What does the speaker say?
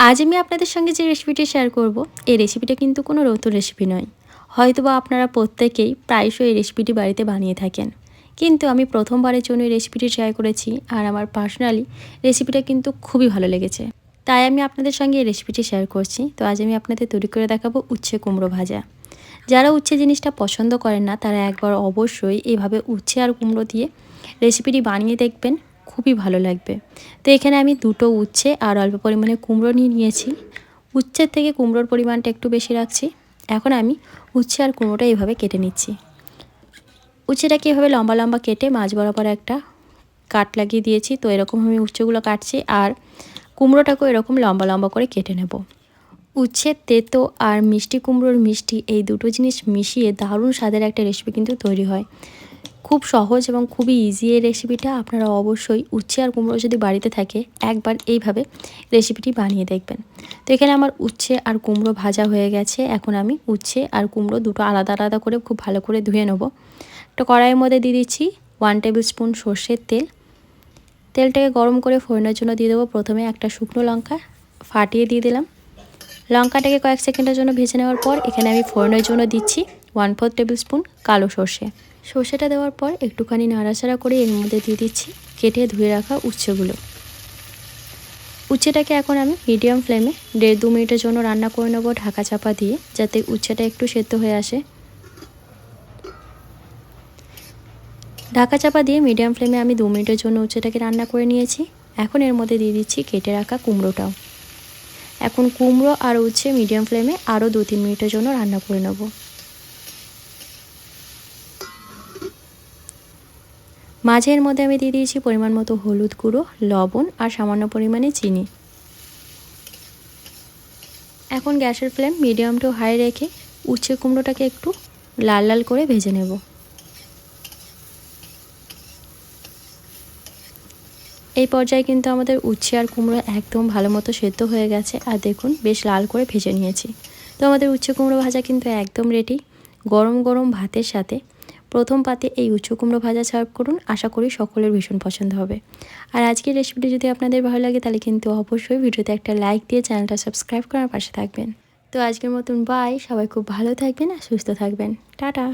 আজ আমি আপনাদের সঙ্গে যে রেসিপিটি শেয়ার করব, এই রেসিপিটা কিন্তু কোনো নতুন রেসিপি নয়। হয়তোবা আপনারা প্রত্যেকেই প্রায়শই এই রেসিপিটি বাড়িতে বানিয়ে থাকেন, কিন্তু আমি প্রথমবারের জন্য এই রেসিপিটি ট্রাই করেছি। আর আমার পার্সোনালি রেসিপিটা কিন্তু খুবই ভালো লেগেছে, তাই আমি আপনাদের সঙ্গে এই রেসিপিটি শেয়ার করছি। তো আজ আমি আপনাদের তৈরি করে দেখাবো উচ্ছে কুমড়ো ভাজা। যারা উচ্ছে জিনিসটা পছন্দ করেন না, তারা একবার অবশ্যই এইভাবে উচ্ছে আর কুমড়ো দিয়ে রেসিপিটি বানিয়ে দেখবেন, খুবই ভালো লাগবে। তো এখানে আমি দুটো উচ্ছে আর অল্প পরিমাণে কুমড়ো নিয়ে নিয়েছি। উচ্ছের থেকে কুমড়োর পরিমাণটা একটু বেশি রাখছি। এখন আমি উচ্ছে আর কুমড়োটা এইভাবে কেটে নিচ্ছি। উচ্ছেটাকে এভাবে লম্বা লম্বা কেটে মাঝ বরাবর একটা কাট লাগিয়ে দিয়েছি। তো এরকম আমি উচ্ছেগুলো কাটছি, আর কুমড়োটাকেও এরকম লম্বা লম্বা করে কেটে নেব। উচ্ছের তেতো আর মিষ্টি কুমড়োর মিষ্টি, এই দুটো জিনিস মিশিয়ে দারুণ স্বাদের একটা রেসিপি কিন্তু তৈরি হয়। খুব সহজ এবং খুবই ইজি এই রেসিপিটা। আপনারা অবশ্যই উচ্ছে আর কুমড়ো যদি বাড়িতে থাকে, একবার এইভাবে রেসিপিটি বানিয়ে দেখবেন। তো এখানে আমার উচ্ছে আর কুমড়ো ভাজা হয়ে গেছে। এখন আমি উচ্ছে আর কুমড়ো দুটো আলাদা আলাদা করে খুব ভালো করে ধুয়ে নেব। একটা কড়াইয়ের মধ্যে দিয়ে দিচ্ছি 1 টেবিল স্পুন সর্ষের তেল। তেলটাকে গরম করে ফোড়নের জন্য দিয়ে দেবো প্রথমে একটা শুকনো লঙ্কা ফাটিয়ে দিয়ে দিলাম। লঙ্কাটাকে কয়েক সেকেন্ডের জন্য ভেজে নেওয়ার পর এখানে আমি ফোড়নের জন্য দিচ্ছি 1/4 টেবিল স্পুন কালো সর্ষে। সর্ষেটা দেওয়ার পর একটুখানি নাড়াচাড়া করে এর মধ্যে দিয়ে দিচ্ছি কেটে ধুয়ে রাখা উচ্ছেগুলো। উচ্ছেটাকে এখন আমি মিডিয়াম ফ্লেমে 1.5-2 মিনিটের জন্য রান্না করে নেবো ঢাকা চাপা দিয়ে, যাতে উচ্ছেটা একটু সেদ্ধ হয়ে আসে। ঢাকা চাপা দিয়ে মিডিয়াম ফ্লেমে আমি 2 মিনিটের জন্য উচ্ছেটাকে রান্না করে নিয়েছি। এখন এর মধ্যে দিয়ে দিচ্ছি কেটে রাখা কুমড়োটাও। এখন কুমড়ো আর উচ্ছে মিডিয়াম ফ্লেমে আরও 2-3 মিনিটের জন্য রান্না করে নেব। মাঝের মধ্যে আমি দিয়ে দিয়েছি পরিমাণ মতো হলুদ গুঁড়ো, লবণ আর সামান্য পরিমাণে চিনি। এখন গ্যাসের ফ্লেম মিডিয়াম টু হাই রেখে উচ্ছে কুমড়োটাকে একটু লাল লাল করে ভেজে নেব। এই পর্যায়ে কিন্তু আমাদের উচ্ছে আর কুমড়ো একদম ভালো মতো সেদ্ধ হয়ে গেছে, আর দেখুন বেশ লাল করে ভেজে নিয়েছি। তো আমাদের উচ্ছে কুমড়ো ভাজা কিন্তু একদম রেডি। গরম গরম ভাতের সাথে প্রথম পাতে এই উচ্ছে কুমড়ো ভাজা সার্ভ করুন, আশা করি সকলের ভীষণ পছন্দ হবে। আর আজকের রেসিপিটি যদি আপনাদের ভালো লাগে, তাহলে কিন্তু অবশ্যই ভিডিওতে একটা লাইক দিয়ে চ্যানেলটা সাবস্ক্রাইব করার পাশে থাকবেন। তো আজকের মতন বাই, সবাই খুব ভালো থাকবেন আর সুস্থ থাকবেন। টাটা।